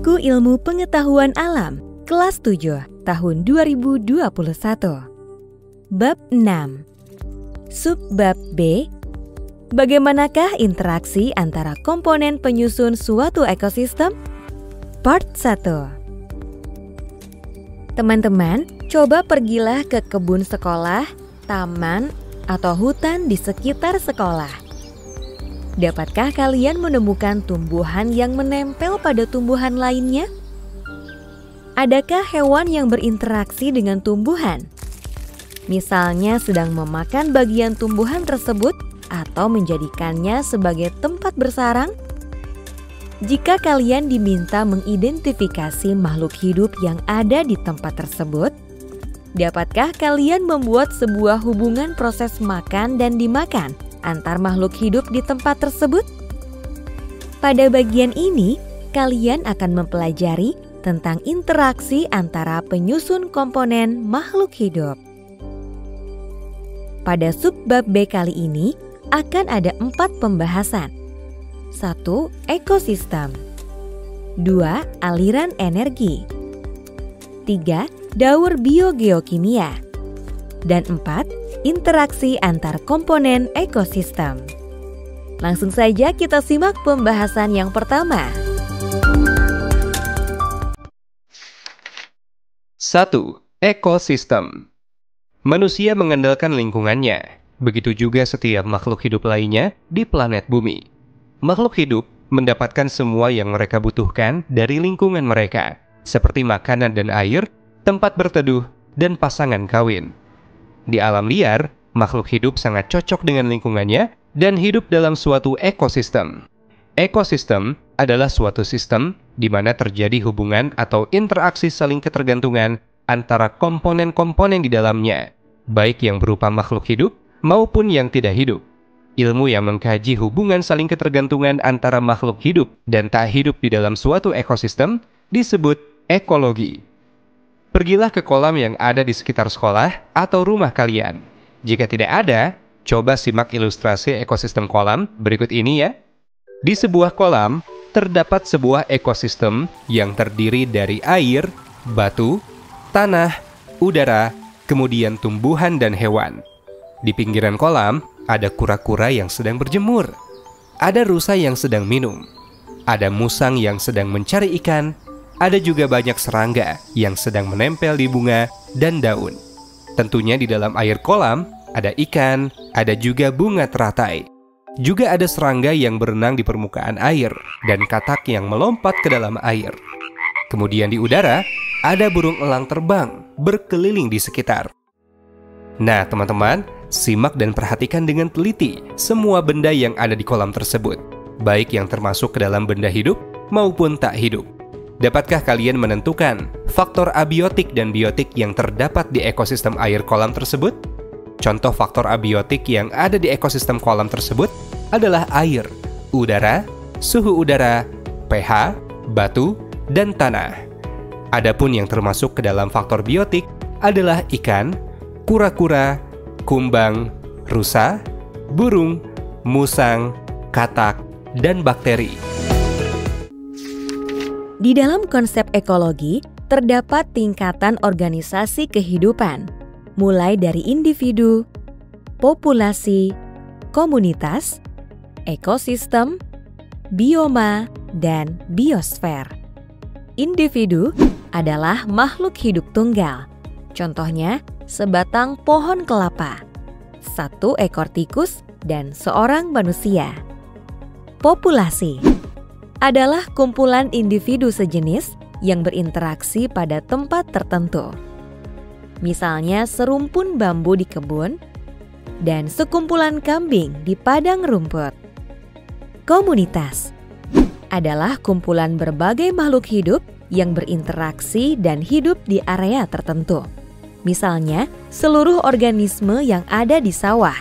Buku Ilmu Pengetahuan Alam, kelas 7, tahun 2021. Bab 6. Subbab B. Bagaimanakah interaksi antara komponen penyusun suatu ekosistem? Part 1. Teman-teman, coba pergilah ke kebun sekolah, taman, atau hutan di sekitar sekolah. Dapatkah kalian menemukan tumbuhan yang menempel pada tumbuhan lainnya? Adakah hewan yang berinteraksi dengan tumbuhan? Misalnya sedang memakan bagian tumbuhan tersebut atau menjadikannya sebagai tempat bersarang? Jika kalian diminta mengidentifikasi makhluk hidup yang ada di tempat tersebut, dapatkah kalian membuat sebuah hubungan proses makan dan dimakan antar makhluk hidup di tempat tersebut? Pada bagian ini, kalian akan mempelajari tentang interaksi antara penyusun komponen makhluk hidup. Pada subbab B kali ini akan ada 4 pembahasan. 1. Ekosistem. 2. Aliran energi. 3. Daur biogeokimia. Dan 4. Interaksi antar komponen ekosistem. Langsung saja kita simak pembahasan yang pertama. 1. Ekosistem. Manusia mengandalkan lingkungannya, begitu juga setiap makhluk hidup lainnya di planet bumi. Makhluk hidup mendapatkan semua yang mereka butuhkan dari lingkungan mereka, seperti makanan dan air, tempat berteduh, dan pasangan kawin. Di alam liar, makhluk hidup sangat cocok dengan lingkungannya dan hidup dalam suatu ekosistem. Ekosistem adalah suatu sistem di mana terjadi hubungan atau interaksi saling ketergantungan antara komponen-komponen di dalamnya, baik yang berupa makhluk hidup maupun yang tidak hidup. Ilmu yang mengkaji hubungan saling ketergantungan antara makhluk hidup dan tak hidup di dalam suatu ekosistem disebut ekologi. Pergilah ke kolam yang ada di sekitar sekolah atau rumah kalian. Jika tidak ada, coba simak ilustrasi ekosistem kolam berikut ini ya. Di sebuah kolam, terdapat sebuah ekosistem yang terdiri dari air, batu, tanah, udara, kemudian tumbuhan dan hewan. Di pinggiran kolam, ada kura-kura yang sedang berjemur. Ada rusa yang sedang minum. Ada musang yang sedang mencari ikan. Ada juga banyak serangga yang sedang menempel di bunga dan daun. Tentunya di dalam air kolam ada ikan, ada juga bunga teratai. Juga ada serangga yang berenang di permukaan air dan katak yang melompat ke dalam air. Kemudian di udara ada burung elang terbang berkeliling di sekitar. Nah teman-teman, simak dan perhatikan dengan teliti semua benda yang ada di kolam tersebut, baik yang termasuk ke dalam benda hidup maupun tak hidup. Dapatkah kalian menentukan faktor abiotik dan biotik yang terdapat di ekosistem air kolam tersebut? Contoh faktor abiotik yang ada di ekosistem kolam tersebut adalah air, udara, suhu udara, pH, batu, dan tanah. Adapun yang termasuk ke dalam faktor biotik adalah ikan, kura-kura, kumbang, rusa, burung, musang, katak, dan bakteri. Di dalam konsep ekologi, terdapat tingkatan organisasi kehidupan, mulai dari individu, populasi, komunitas, ekosistem, bioma, dan biosfer. Individu adalah makhluk hidup tunggal. Contohnya, sebatang pohon kelapa, 1 ekor tikus, dan seorang manusia. Populasi adalah kumpulan individu sejenis yang berinteraksi pada tempat tertentu. Misalnya serumpun bambu di kebun dan sekumpulan kambing di padang rumput. Komunitas adalah kumpulan berbagai makhluk hidup yang berinteraksi dan hidup di area tertentu. Misalnya seluruh organisme yang ada di sawah,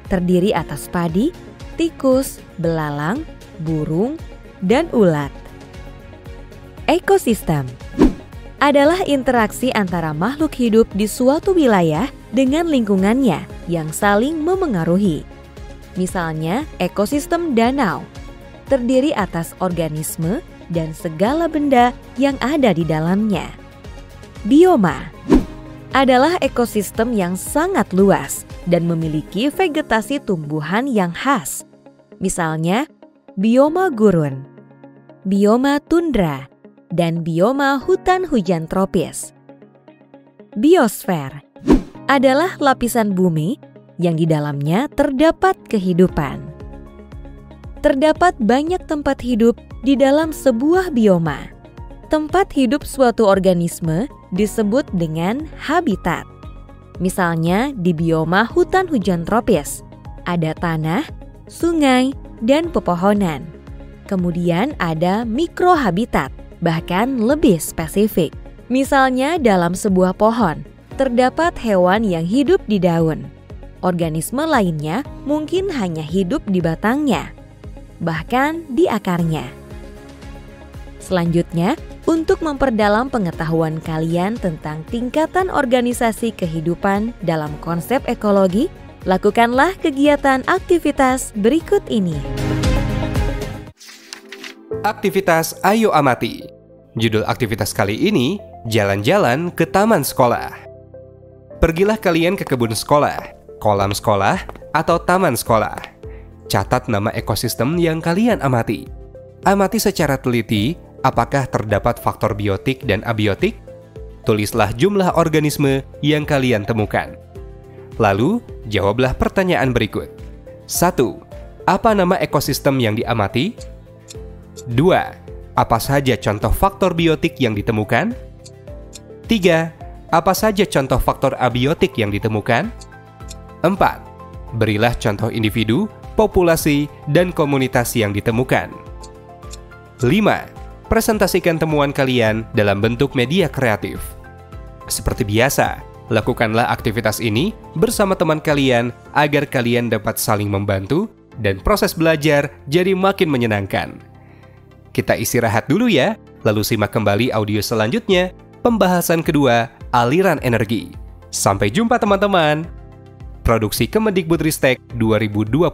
terdiri atas padi, tikus, belalang, burung, dan ulat. Ekosistem adalah interaksi antara makhluk hidup di suatu wilayah dengan lingkungannya yang saling memengaruhi. Misalnya, ekosistem danau terdiri atas organisme dan segala benda yang ada di dalamnya. Bioma adalah ekosistem yang sangat luas dan memiliki vegetasi tumbuhan yang khas. Misalnya, bioma gurun, bioma tundra, dan bioma hutan hujan tropis. Biosfer adalah lapisan bumi yang di dalamnya terdapat kehidupan. Terdapat banyak tempat hidup di dalam sebuah bioma. Tempat hidup suatu organisme disebut dengan habitat. Misalnya di bioma hutan hujan tropis, ada tanah, sungai, dan pepohonan. Kemudian ada mikrohabitat, bahkan lebih spesifik. Misalnya dalam sebuah pohon, terdapat hewan yang hidup di daun. Organisme lainnya mungkin hanya hidup di batangnya, bahkan di akarnya. Selanjutnya, untuk memperdalam pengetahuan kalian tentang tingkatan organisasi kehidupan dalam konsep ekologi, lakukanlah kegiatan aktivitas berikut ini. Aktivitas Ayo Amati. Judul aktivitas kali ini, jalan-jalan ke taman sekolah. Pergilah kalian ke kebun sekolah, kolam sekolah, atau taman sekolah. Catat nama ekosistem yang kalian amati. Amati secara teliti apakah terdapat faktor biotik dan abiotik. Tulislah jumlah organisme yang kalian temukan. Lalu, jawablah pertanyaan berikut. 1. Apa nama ekosistem yang diamati? 2. Apa saja contoh faktor biotik yang ditemukan? 3. Apa saja contoh faktor abiotik yang ditemukan? 4. Berilah contoh individu, populasi, dan komunitas yang ditemukan. 5. Presentasikan temuan kalian dalam bentuk media kreatif. Seperti biasa, lakukanlah aktivitas ini bersama teman kalian agar kalian dapat saling membantu dan proses belajar jadi makin menyenangkan. Kita istirahat dulu ya, lalu simak kembali audio selanjutnya, pembahasan kedua, aliran energi. Sampai jumpa teman-teman. Produksi Kemendikbudristek 2021.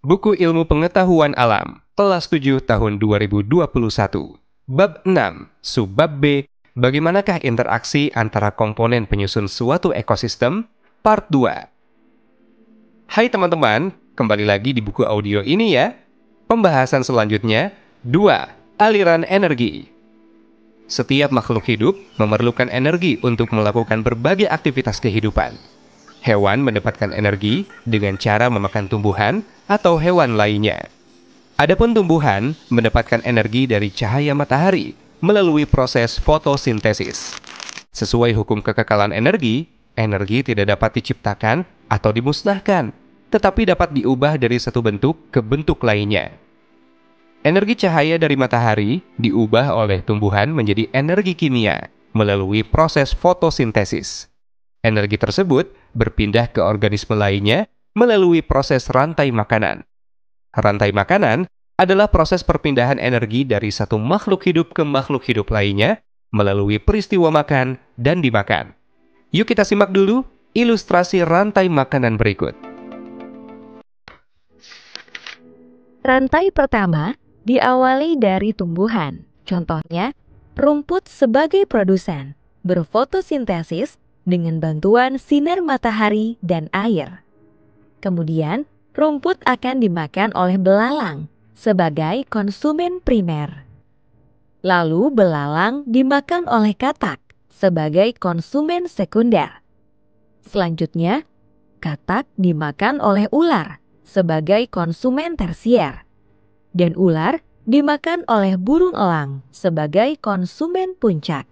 Buku Ilmu Pengetahuan Alam, kelas 7 tahun 2021. Bab 6, Subbab B, bagaimanakah interaksi antara komponen penyusun suatu ekosistem? Part 2. Hai teman-teman, kembali lagi di buku audio ini ya. Pembahasan selanjutnya, 2. Aliran energi. Setiap makhluk hidup memerlukan energi untuk melakukan berbagai aktivitas kehidupan. Hewan mendapatkan energi dengan cara memakan tumbuhan atau hewan lainnya. Adapun tumbuhan mendapatkan energi dari cahaya matahari melalui proses fotosintesis. Sesuai hukum kekekalan energi, energi tidak dapat diciptakan atau dimusnahkan, tetapi dapat diubah dari satu bentuk ke bentuk lainnya. Energi cahaya dari matahari diubah oleh tumbuhan menjadi energi kimia melalui proses fotosintesis. Energi tersebut berpindah ke organisme lainnya melalui proses rantai makanan. Rantai makanan adalah proses perpindahan energi dari satu makhluk hidup ke makhluk hidup lainnya melalui peristiwa makan dan dimakan. Yuk kita simak dulu ilustrasi rantai makanan berikut. Rantai pertama diawali dari tumbuhan. Contohnya, rumput sebagai produsen, berfotosintesis dengan bantuan sinar matahari dan air. Kemudian, rumput akan dimakan oleh belalang sebagai konsumen primer. Lalu belalang dimakan oleh katak sebagai konsumen sekunder. Selanjutnya, katak dimakan oleh ular sebagai konsumen tersier. Dan ular dimakan oleh burung elang sebagai konsumen puncak.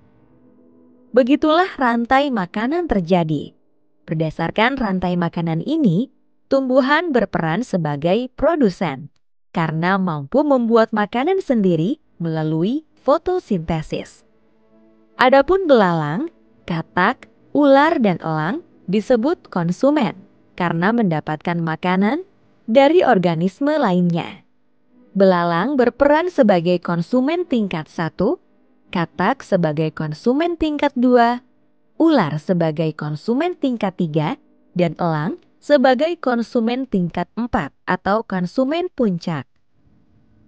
Begitulah rantai makanan terjadi. Berdasarkan rantai makanan ini, tumbuhan berperan sebagai produsen karena mampu membuat makanan sendiri melalui fotosintesis. Adapun belalang, katak, ular, dan elang disebut konsumen karena mendapatkan makanan dari organisme lainnya. Belalang berperan sebagai konsumen tingkat 1, katak sebagai konsumen tingkat 2, ular sebagai konsumen tingkat 3 dan elang sebagai konsumen tingkat 4 atau konsumen puncak.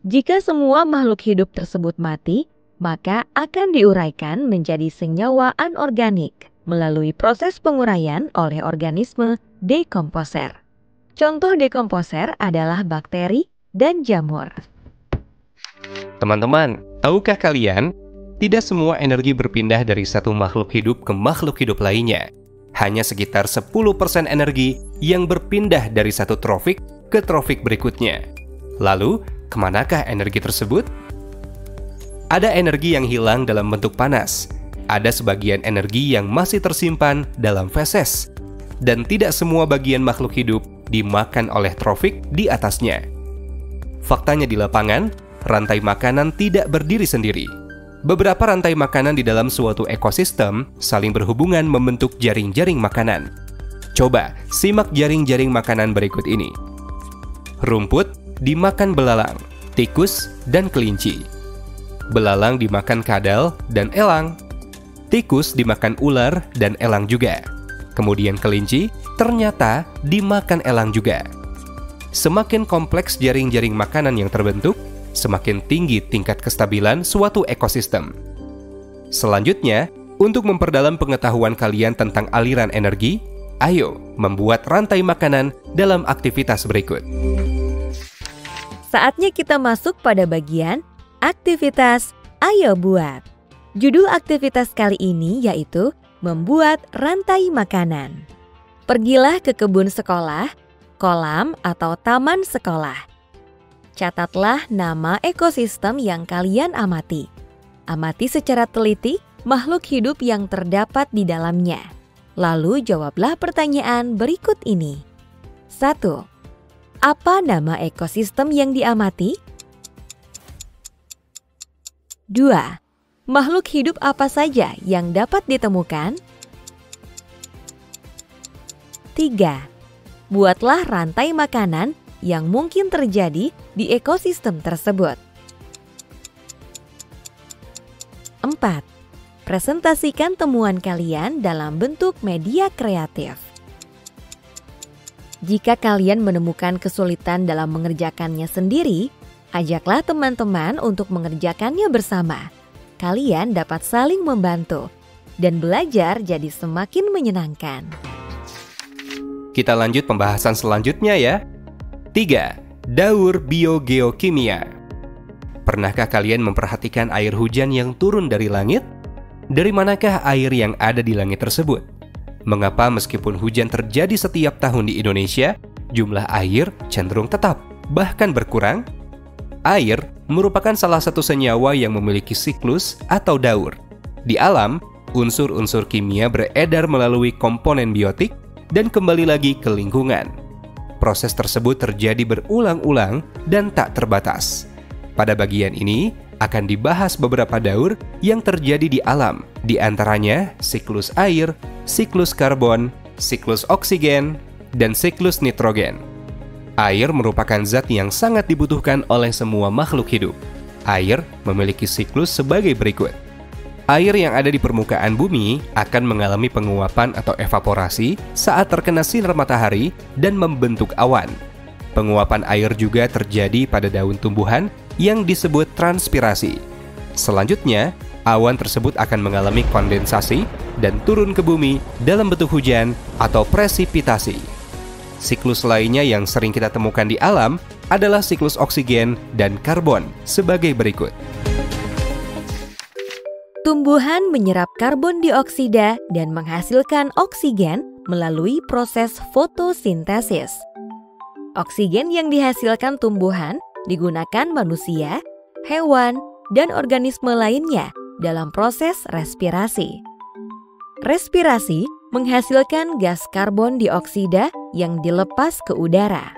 Jika semua makhluk hidup tersebut mati, maka akan diuraikan menjadi senyawa anorganik melalui proses penguraian oleh organisme dekomposer. Contoh dekomposer adalah bakteri dan jamur. Teman-teman, tahukah kalian, tidak semua energi berpindah dari satu makhluk hidup ke makhluk hidup lainnya. Hanya sekitar 10% energi yang berpindah dari satu trofik ke trofik berikutnya. Lalu, kemanakah energi tersebut? Ada energi yang hilang dalam bentuk panas. Ada sebagian energi yang masih tersimpan dalam feses. Dan tidak semua bagian makhluk hidup dimakan oleh trofik di atasnya. Faktanya di lapangan, rantai makanan tidak berdiri sendiri. Beberapa rantai makanan di dalam suatu ekosistem saling berhubungan membentuk jaring-jaring makanan. Coba simak jaring-jaring makanan berikut ini. Rumput dimakan belalang, tikus, dan kelinci. Belalang dimakan kadal dan elang. Tikus dimakan ular dan elang juga. Kemudian kelinci ternyata dimakan elang juga. Semakin kompleks jaring-jaring makanan yang terbentuk, semakin tinggi tingkat kestabilan suatu ekosistem. Selanjutnya, untuk memperdalam pengetahuan kalian tentang aliran energi, ayo membuat rantai makanan dalam aktivitas berikut. Saatnya kita masuk pada bagian aktivitas Ayo Buat. Judul aktivitas kali ini yaitu membuat rantai makanan. Pergilah ke kebun sekolah, kolam atau taman sekolah. Catatlah nama ekosistem yang kalian amati. Amati secara teliti makhluk hidup yang terdapat di dalamnya. Lalu jawablah pertanyaan berikut ini. 1. Apa nama ekosistem yang diamati? 2. Makhluk hidup apa saja yang dapat ditemukan? 3. Buatlah rantai makanan yang mungkin terjadi di ekosistem tersebut. 4. Presentasikan temuan kalian dalam bentuk media kreatif. Jika kalian menemukan kesulitan dalam mengerjakannya sendiri, ajaklah teman-teman untuk mengerjakannya bersama. Kalian dapat saling membantu dan belajar jadi semakin menyenangkan. Kita lanjut pembahasan selanjutnya ya. 3. Daur biogeokimia. Pernahkah kalian memperhatikan air hujan yang turun dari langit? Dari manakah air yang ada di langit tersebut? Mengapa meskipun hujan terjadi setiap tahun di Indonesia, jumlah air cenderung tetap, bahkan berkurang? Air merupakan salah satu senyawa yang memiliki siklus atau daur. Di alam, unsur-unsur kimia beredar melalui komponen biotik dan kembali lagi ke lingkungan. Proses tersebut terjadi berulang-ulang dan tak terbatas. Pada bagian ini akan dibahas beberapa daur yang terjadi di alam, di antaranya siklus air, siklus karbon, siklus oksigen, dan siklus nitrogen. Air merupakan zat yang sangat dibutuhkan oleh semua makhluk hidup. Air memiliki siklus sebagai berikut. Air yang ada di permukaan bumi akan mengalami penguapan atau evaporasi saat terkena sinar matahari dan membentuk awan. Penguapan air juga terjadi pada daun tumbuhan yang disebut transpirasi. Selanjutnya, awan tersebut akan mengalami kondensasi dan turun ke bumi dalam bentuk hujan atau presipitasi. Siklus lainnya yang sering kita temukan di alam adalah siklus oksigen dan karbon sebagai berikut. Tumbuhan menyerap karbon dioksida dan menghasilkan oksigen melalui proses fotosintesis. Oksigen yang dihasilkan tumbuhan digunakan manusia, hewan, dan organisme lainnya dalam proses respirasi. Respirasi menghasilkan gas karbon dioksida yang dilepas ke udara.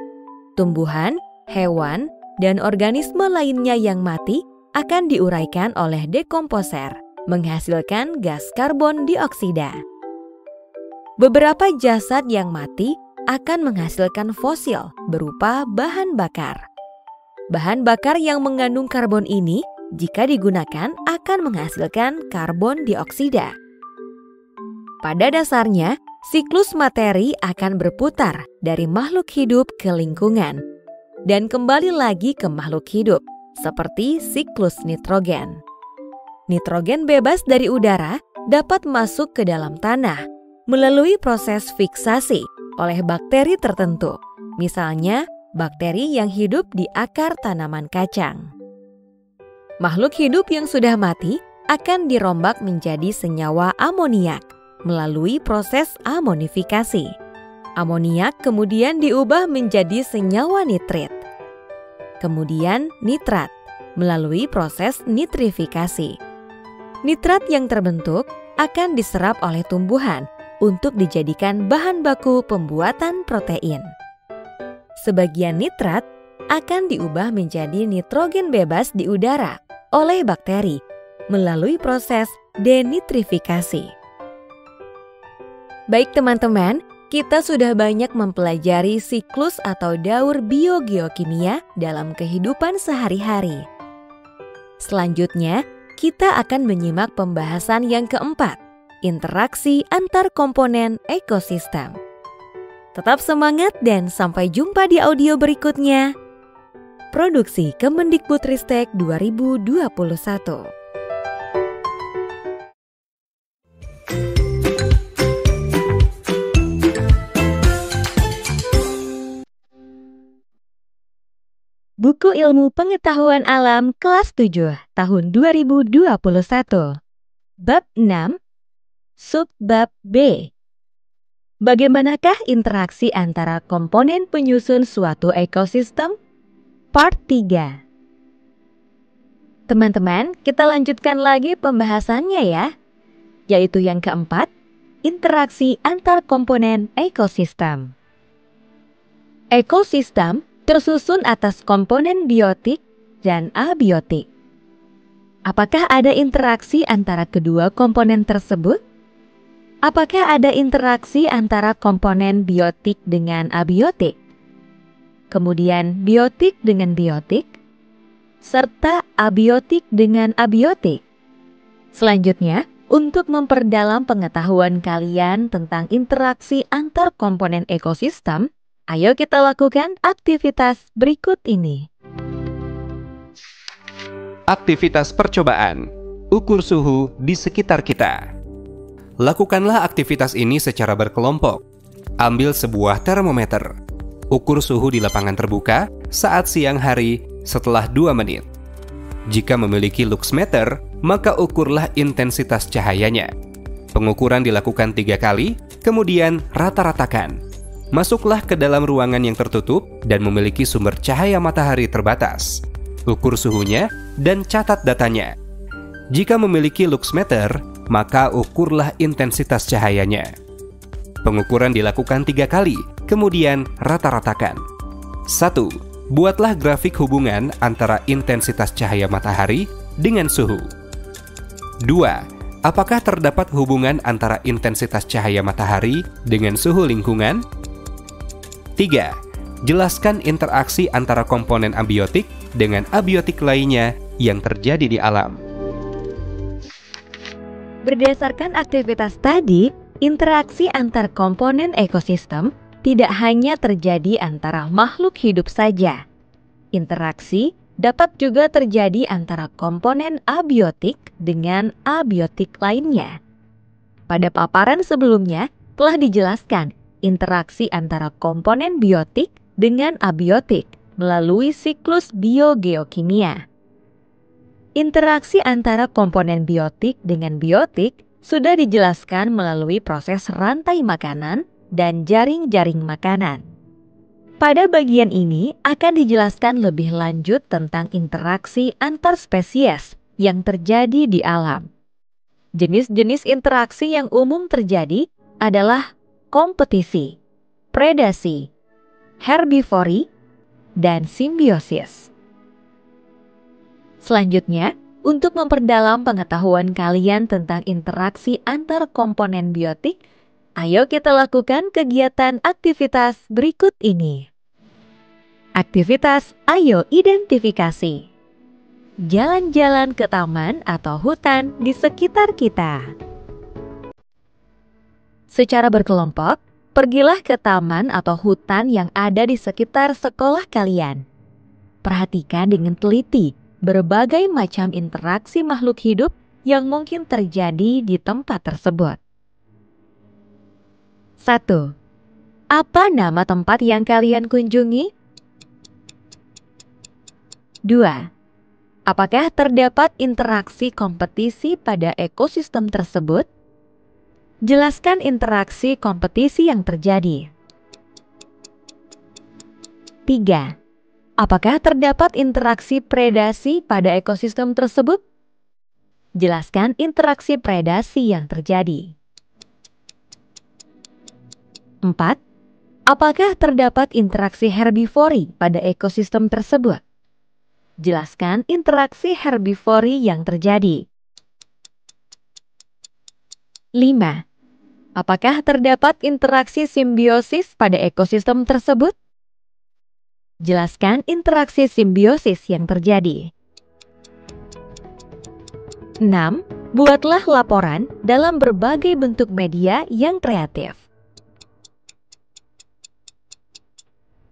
Tumbuhan, hewan, dan organisme lainnya yang mati akan diuraikan oleh dekomposer, menghasilkan gas karbon dioksida. Beberapa jasad yang mati akan menghasilkan fosil berupa bahan bakar. Bahan bakar yang mengandung karbon ini, jika digunakan, akan menghasilkan karbon dioksida. Pada dasarnya, siklus materi akan berputar dari makhluk hidup ke lingkungan dan kembali lagi ke makhluk hidup, seperti siklus nitrogen. Nitrogen bebas dari udara dapat masuk ke dalam tanah melalui proses fiksasi oleh bakteri tertentu, misalnya bakteri yang hidup di akar tanaman kacang. Makhluk hidup yang sudah mati akan dirombak menjadi senyawa amoniak melalui proses amonifikasi. Amoniak kemudian diubah menjadi senyawa nitrit. Kemudian nitrat melalui proses nitrifikasi. Nitrat yang terbentuk akan diserap oleh tumbuhan untuk dijadikan bahan baku pembuatan protein. Sebagian nitrat akan diubah menjadi nitrogen bebas di udara oleh bakteri melalui proses denitrifikasi. Baik teman-teman, kita sudah banyak mempelajari siklus atau daur biogeokimia dalam kehidupan sehari-hari. Selanjutnya, kita akan menyimak pembahasan yang keempat, interaksi antar komponen ekosistem. Tetap semangat dan sampai jumpa di audio berikutnya. Produksi Kemendikbudristek 2021. Buku Ilmu Pengetahuan Alam kelas 7 tahun 2021. Bab 6, Subbab B. Bagaimanakah interaksi antara komponen penyusun suatu ekosistem? Part 3. Teman-teman, kita lanjutkan lagi pembahasannya ya, yaitu yang keempat, interaksi antar komponen ekosistem. Ekosistem tersusun atas komponen biotik dan abiotik. Apakah ada interaksi antara kedua komponen tersebut? Apakah ada interaksi antara komponen biotik dengan abiotik? Kemudian biotik dengan biotik? Serta abiotik dengan abiotik? Selanjutnya, untuk memperdalam pengetahuan kalian tentang interaksi antar komponen ekosistem, ayo kita lakukan aktivitas berikut ini. Aktivitas percobaan. Ukur suhu di sekitar kita. Lakukanlah aktivitas ini secara berkelompok. Ambil sebuah termometer. Ukur suhu di lapangan terbuka saat siang hari setelah 2 menit. Jika memiliki luxmeter, maka ukurlah intensitas cahayanya. Pengukuran dilakukan 3 kali, kemudian rata-ratakan. Masuklah ke dalam ruangan yang tertutup dan memiliki sumber cahaya matahari terbatas. Ukur suhunya dan catat datanya. Jika memiliki luxmeter, maka ukurlah intensitas cahayanya. Pengukuran dilakukan 3 kali, kemudian rata-ratakan. 1. Buatlah grafik hubungan antara intensitas cahaya matahari dengan suhu. 2. Apakah terdapat hubungan antara intensitas cahaya matahari dengan suhu lingkungan? 3. Jelaskan interaksi antara komponen abiotik dengan abiotik lainnya yang terjadi di alam. Berdasarkan aktivitas tadi, interaksi antar komponen ekosistem tidak hanya terjadi antara makhluk hidup saja. Interaksi dapat juga terjadi antara komponen abiotik dengan abiotik lainnya. Pada paparan sebelumnya telah dijelaskan interaksi antara komponen biotik dengan abiotik melalui siklus biogeokimia. Interaksi antara komponen biotik dengan biotik sudah dijelaskan melalui proses rantai makanan dan jaring-jaring makanan. Pada bagian ini akan dijelaskan lebih lanjut tentang interaksi antar spesies yang terjadi di alam. Jenis-jenis interaksi yang umum terjadi adalah kompetisi, predasi, herbivori, dan simbiosis. Selanjutnya, untuk memperdalam pengetahuan kalian tentang interaksi antar komponen biotik, ayo kita lakukan kegiatan aktivitas berikut ini. Aktivitas ayo identifikasi. Jalan-jalan ke taman atau hutan di sekitar kita. Secara berkelompok, pergilah ke taman atau hutan yang ada di sekitar sekolah kalian. Perhatikan dengan teliti berbagai macam interaksi makhluk hidup yang mungkin terjadi di tempat tersebut. 1. Apa nama tempat yang kalian kunjungi? 2. Apakah terdapat interaksi kompetisi pada ekosistem tersebut? Jelaskan interaksi kompetisi yang terjadi. 3. Apakah terdapat interaksi predasi pada ekosistem tersebut? Jelaskan interaksi predasi yang terjadi. 4. Apakah terdapat interaksi herbivori pada ekosistem tersebut? Jelaskan interaksi herbivori yang terjadi. 5. Apakah terdapat interaksi simbiosis pada ekosistem tersebut? Jelaskan interaksi simbiosis yang terjadi. 6. Buatlah laporan dalam berbagai bentuk media yang kreatif.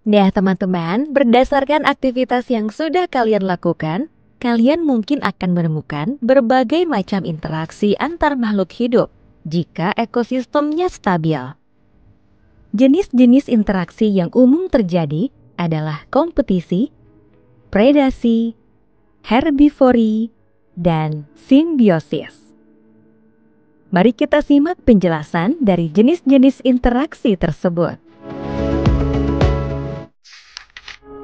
Nah, teman-teman, berdasarkan aktivitas yang sudah kalian lakukan, kalian mungkin akan menemukan berbagai macam interaksi antar makhluk hidup jika ekosistemnya stabil. Jenis-jenis interaksi yang umum terjadi adalah kompetisi, predasi, herbivori, dan simbiosis. Mari kita simak penjelasan dari jenis-jenis interaksi tersebut.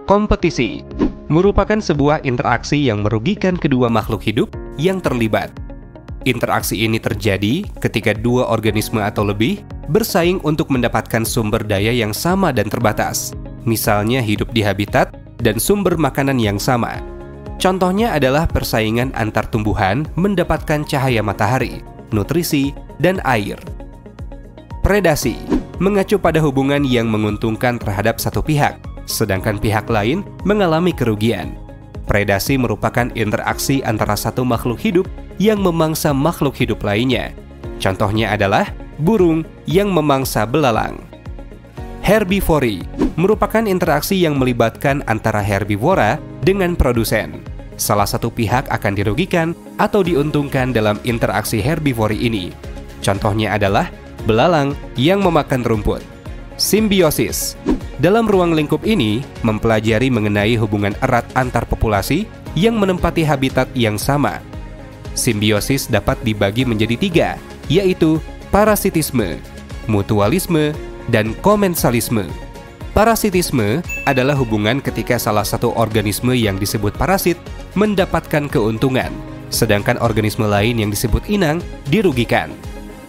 Kompetisi merupakan sebuah interaksi yang merugikan kedua makhluk hidup yang terlibat. Interaksi ini terjadi ketika dua organisme atau lebih bersaing untuk mendapatkan sumber daya yang sama dan terbatas, misalnya hidup di habitat dan sumber makanan yang sama. Contohnya adalah persaingan antar tumbuhan mendapatkan cahaya matahari, nutrisi, dan air. Predasi mengacu pada hubungan yang menguntungkan terhadap satu pihak, sedangkan pihak lain mengalami kerugian. Predasi merupakan interaksi antara satu makhluk hidup yang memangsa makhluk hidup lainnya. Contohnya adalah burung yang memangsa belalang. Herbivori merupakan interaksi yang melibatkan antara herbivora dengan produsen. Salah satu pihak akan dirugikan atau diuntungkan dalam interaksi herbivori ini. Contohnya adalah belalang yang memakan rumput. Simbiosis dalam ruang lingkup ini mempelajari mengenai hubungan erat antar populasi yang menempati habitat yang sama. Simbiosis dapat dibagi menjadi 3, yaitu parasitisme, mutualisme, dan komensalisme. Parasitisme adalah hubungan ketika salah satu organisme yang disebut parasit mendapatkan keuntungan, sedangkan organisme lain yang disebut inang dirugikan.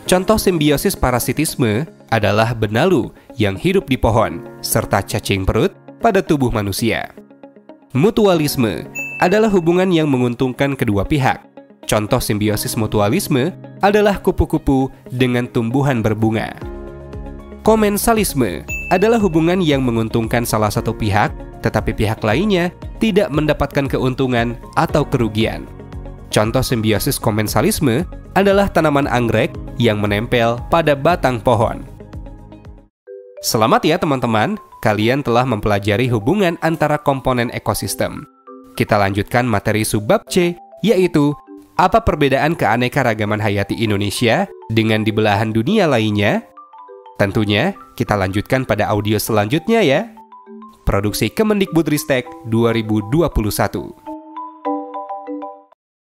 Contoh simbiosis parasitisme adalah benalu yang hidup di pohon, serta cacing perut pada tubuh manusia. Mutualisme adalah hubungan yang menguntungkan kedua pihak. Contoh simbiosis mutualisme adalah kupu-kupu dengan tumbuhan berbunga. Komensalisme adalah hubungan yang menguntungkan salah satu pihak, tetapi pihak lainnya tidak mendapatkan keuntungan atau kerugian. Contoh simbiosis komensalisme adalah tanaman anggrek yang menempel pada batang pohon. Selamat ya teman-teman, kalian telah mempelajari hubungan antara komponen ekosistem. Kita lanjutkan materi subbab C, yaitu apa perbedaan keanekaragaman hayati Indonesia dengan di belahan dunia lainnya? Tentunya, kita lanjutkan pada audio selanjutnya ya. Produksi Kemendikbudristek 2021.